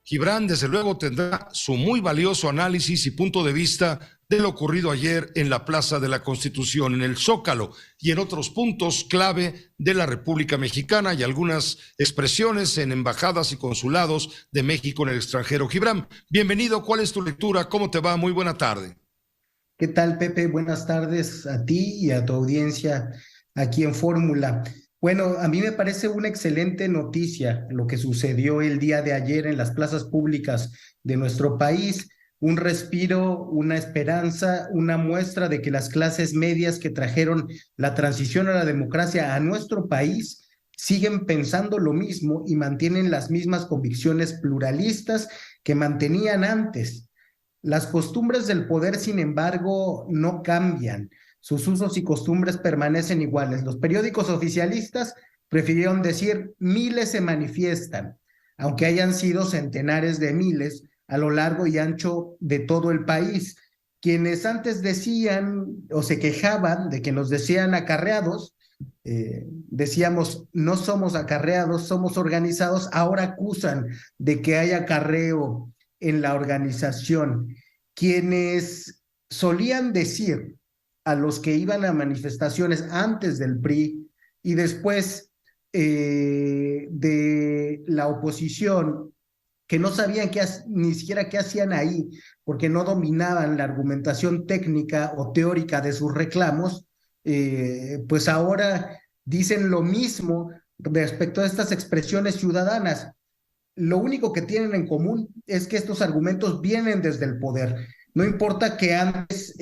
Gibran, desde luego, tendrá su muy valioso análisis y punto de vista de lo ocurrido ayer en la Plaza de la Constitución, en el Zócalo y en otros puntos clave de la República Mexicana y algunas expresiones en embajadas y consulados de México en el extranjero. Gibran, bienvenido. ¿Cuál es tu lectura? ¿Cómo te va? Muy buena tarde. ¿Qué tal, Pepe? Buenas tardes a ti y a tu audiencia aquí en Fórmula. Bueno, a mí me parece una excelente noticia lo que sucedió el día de ayer en las plazas públicas de nuestro país. Un respiro, una esperanza, una muestra de que las clases medias que trajeron la transición a la democracia a nuestro país siguen pensando lo mismo y mantienen las mismas convicciones pluralistas que mantenían antes. Las costumbres del poder, sin embargo, no cambian. Sus usos y costumbres permanecen iguales. Los periódicos oficialistas prefirieron decir miles se manifiestan, aunque hayan sido centenares de miles a lo largo y ancho de todo el país. Quienes antes decían o se quejaban de que nos decían acarreados, decíamos no somos acarreados, somos organizados, ahora acusan de que hay acarreo en la organización. Quienes solían decir a los que iban a manifestaciones antes del PRI y después de la oposición, que no sabían ni siquiera qué hacían ahí, porque no dominaban la argumentación técnica o teórica de sus reclamos, pues ahora dicen lo mismo respecto a estas expresiones ciudadanas. Lo único que tienen en común es que estos argumentos vienen desde el poder. No importa que antes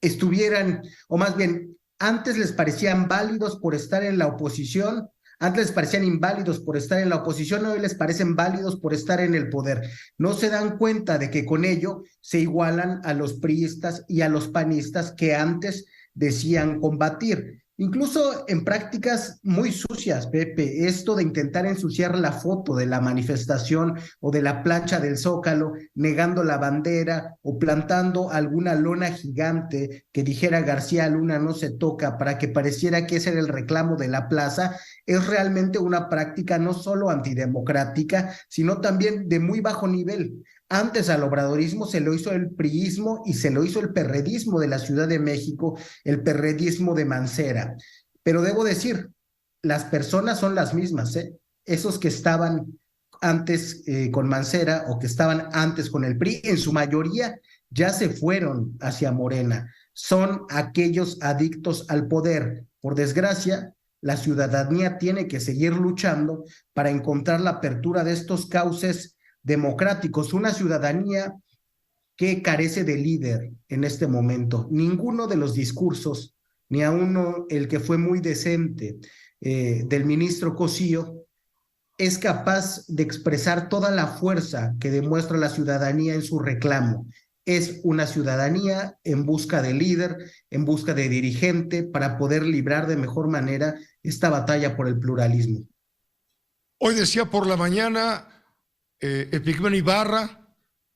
estuvieran, o más bien, antes les parecían válidos por estar en la oposición, antes les parecían inválidos por estar en la oposición, hoy les parecen válidos por estar en el poder. No se dan cuenta de que con ello se igualan a los priistas y a los panistas que antes decían combatir. Incluso en prácticas muy sucias, Pepe, esto de intentar ensuciar la foto de la manifestación o de la plancha del Zócalo, negando la bandera o plantando alguna lona gigante que dijera García Luna no se toca para que pareciera que ese era el reclamo de la plaza, es realmente una práctica no solo antidemocrática, sino también de muy bajo nivel. Antes al obradorismo se lo hizo el priismo y se lo hizo el perredismo de la Ciudad de México, el perredismo de Mancera. Pero debo decir, las personas son las mismas, ¿eh? Esos que estaban antes con Mancera o que estaban antes con el PRI, en su mayoría ya se fueron hacia Morena. Son aquellos adictos al poder. Por desgracia, la ciudadanía tiene que seguir luchando para encontrar la apertura de estos cauces democráticos, una ciudadanía que carece de líder en este momento. Ninguno de los discursos, ni a uno el que fue muy decente del ministro Cosío, es capaz de expresar toda la fuerza que demuestra la ciudadanía en su reclamo. Es una ciudadanía en busca de líder, en busca de dirigente, para poder librar de mejor manera esta batalla por el pluralismo. Hoy decía por la mañana Epigmenio Ibarra,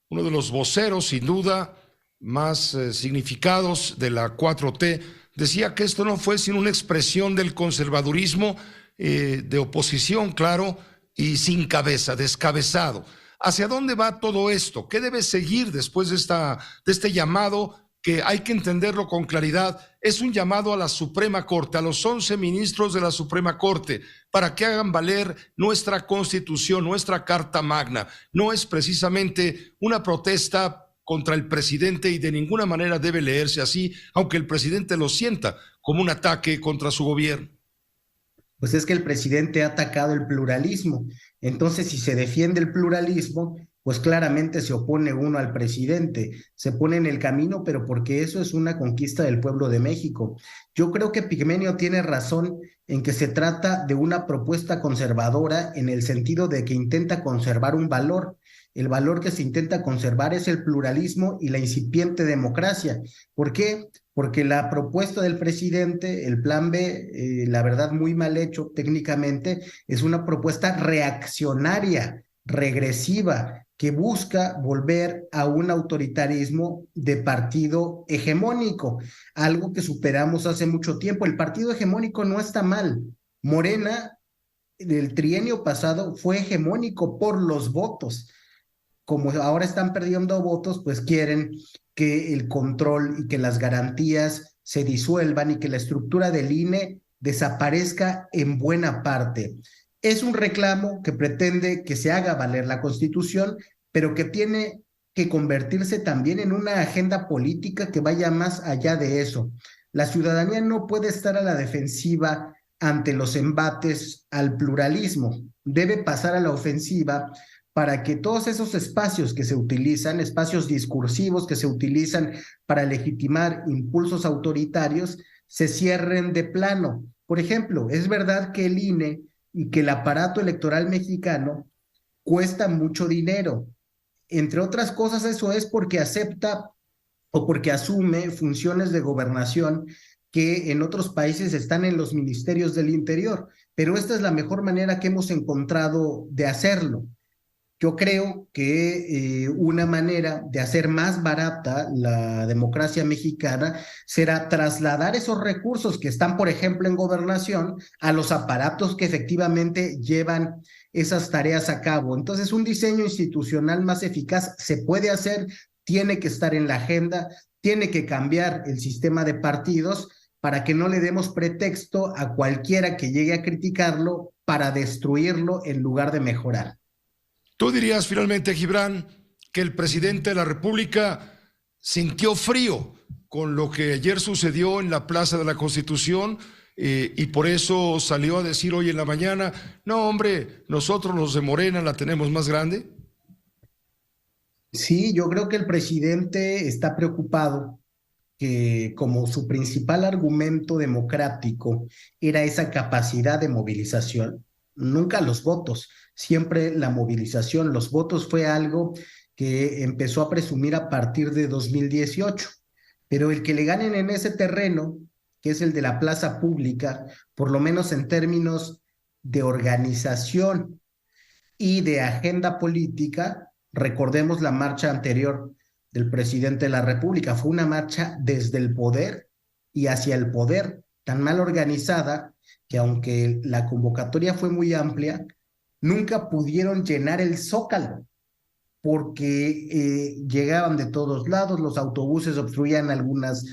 uno de los voceros sin duda más significados de la 4T, decía que esto no fue sino una expresión del conservadurismo de oposición, claro, y sin cabeza, descabezado. ¿Hacia dónde va todo esto? ¿Qué debe seguir después de este llamado que hay que entenderlo con claridad? Es un llamado a la Suprema Corte, a los 11 ministros de la Suprema Corte, para que hagan valer nuestra Constitución, nuestra Carta Magna. No es precisamente una protesta contra el presidente y de ninguna manera debe leerse así, aunque el presidente lo sienta como un ataque contra su gobierno. Pues es que el presidente ha atacado el pluralismo. Entonces, si se defiende el pluralismo, pues claramente se opone uno al presidente, se pone en el camino, pero porque eso es una conquista del pueblo de México. Yo creo que Pigmenio tiene razón en que se trata de una propuesta conservadora en el sentido de que intenta conservar un valor. El valor que se intenta conservar es el pluralismo y la incipiente democracia. ¿Por qué? Porque la propuesta del presidente, el plan B, la verdad muy mal hecho técnicamente, es una propuesta reaccionaria, regresiva, que busca volver a un autoritarismo de partido hegemónico, algo que superamos hace mucho tiempo. El partido hegemónico no está mal. Morena el trienio pasado fue hegemónico por los votos. Como ahora están perdiendo votos, pues quieren que el control y que las garantías se disuelvan y que la estructura del INE desaparezca en buena parte. Es un reclamo que pretende que se haga valer la Constitución, pero que tiene que convertirse también en una agenda política que vaya más allá de eso. La ciudadanía no puede estar a la defensiva ante los embates al pluralismo, debe pasar a la ofensiva para que todos esos espacios que se utilizan, espacios discursivos que se utilizan para legitimar impulsos autoritarios, se cierren de plano. Por ejemplo, es verdad que el INE y que el aparato electoral mexicano cuesta mucho dinero. Entre otras cosas, eso es porque acepta o porque asume funciones de gobernación que en otros países están en los ministerios del interior, pero esta es la mejor manera que hemos encontrado de hacerlo. Yo creo que una manera de hacer más barata la democracia mexicana será trasladar esos recursos que están, por ejemplo, en gobernación, a los aparatos que efectivamente llevan esas tareas a cabo. Entonces, un diseño institucional más eficaz se puede hacer, tiene que estar en la agenda, tiene que cambiar el sistema de partidos para que no le demos pretexto a cualquiera que llegue a criticarlo para destruirlo en lugar de mejorar. ¿Tú dirías finalmente, Gibran, que el presidente de la República sintió frío con lo que ayer sucedió en la Plaza de la Constitución y por eso salió a decir hoy en la mañana, no hombre, nosotros los de Morena la tenemos más grande? Sí, yo creo que el presidente está preocupado que como su principal argumento democrático era esa capacidad de movilización, nunca los votos, siempre la movilización. Los votos fue algo que empezó a presumir a partir de 2018, pero el que le ganen en ese terreno, que es el de la plaza pública, por lo menos en términos de organización y de agenda política, recordemos la marcha anterior del presidente de la República, fue una marcha desde el poder y hacia el poder, tan mal organizada que aunque la convocatoria fue muy amplia, nunca pudieron llenar el Zócalo porque llegaban de todos lados, los autobuses obstruían algunas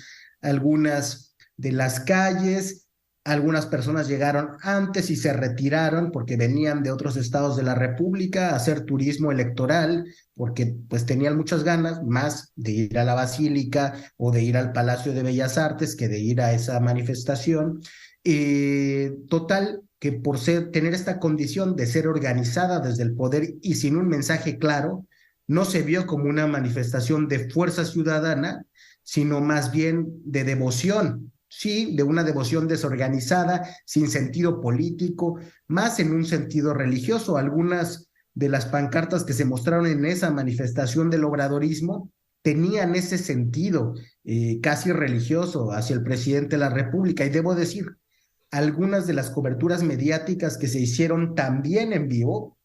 de las calles, algunas personas llegaron antes y se retiraron porque venían de otros estados de la República a hacer turismo electoral, porque pues tenían muchas ganas más de ir a la Basílica o de ir al Palacio de Bellas Artes que de ir a esa manifestación. Total, que por tener esta condición de ser organizada desde el poder y sin un mensaje claro, no se vio como una manifestación de fuerza ciudadana, sino más bien de devoción, sí, de una devoción desorganizada, sin sentido político, más en un sentido religioso. Algunas de las pancartas que se mostraron en esa manifestación del obradorismo tenían ese sentido casi religioso hacia el presidente de la República. Y debo decir, algunas de las coberturas mediáticas que se hicieron también en vivo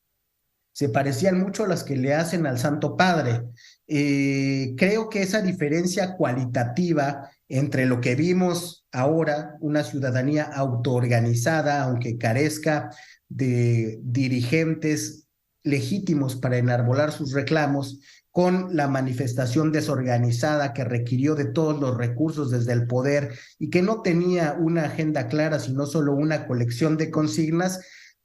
se parecían mucho a las que le hacen al Santo Padre. Creo que esa diferencia cualitativa entre lo que vimos ahora, una ciudadanía autoorganizada, aunque carezca de dirigentes legítimos para enarbolar sus reclamos, con la manifestación desorganizada que requirió de todos los recursos desde el poder y que no tenía una agenda clara, sino solo una colección de consignas,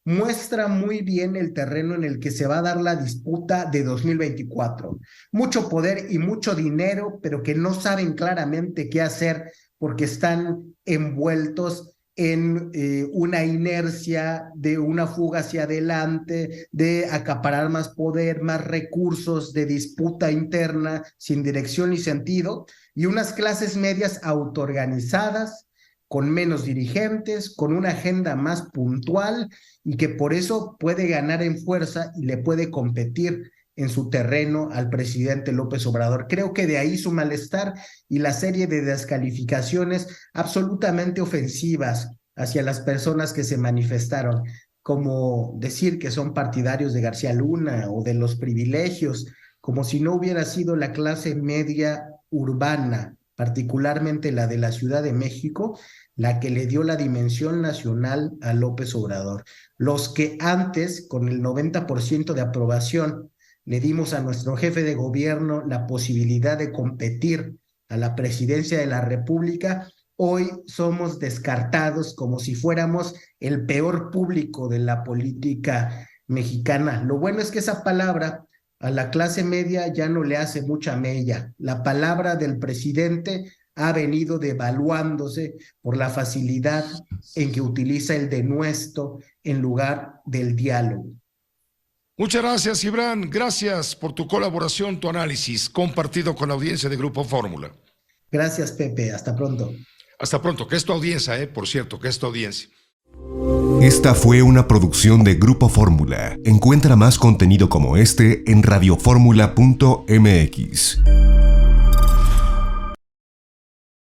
muestra muy bien el terreno en el que se va a dar la disputa de 2024. Mucho poder y mucho dinero, pero que no saben claramente qué hacer porque están envueltos en una inercia de una fuga hacia adelante, de acaparar más poder, más recursos, de disputa interna sin dirección ni sentido, y unas clases medias autoorganizadas, con menos dirigentes, con una agenda más puntual y que por eso puede ganar en fuerza y le puede competir en su terreno al presidente López Obrador. Creo que de ahí su malestar y la serie de descalificaciones absolutamente ofensivas hacia las personas que se manifestaron, como decir que son partidarios de García Luna o de los privilegios, como si no hubiera sido la clase media urbana particularmente la de la Ciudad de México, la que le dio la dimensión nacional a López Obrador. Los que antes, con el 90% de aprobación, le dimos a nuestro jefe de gobierno la posibilidad de competir a la presidencia de la República, hoy somos descartados como si fuéramos el peor público de la política mexicana. Lo bueno es que esa palabra a la clase media ya no le hace mucha mella. La palabra del presidente ha venido devaluándose por la facilidad en que utiliza el denuesto en lugar del diálogo. Muchas gracias, Gibran. Gracias por tu colaboración, tu análisis compartido con la audiencia de Grupo Fórmula. Gracias, Pepe. Hasta pronto. Hasta pronto. Que es tu audiencia, por cierto, que es tu audiencia. Esta fue una producción de Grupo Fórmula. Encuentra más contenido como este en radioformula.mx.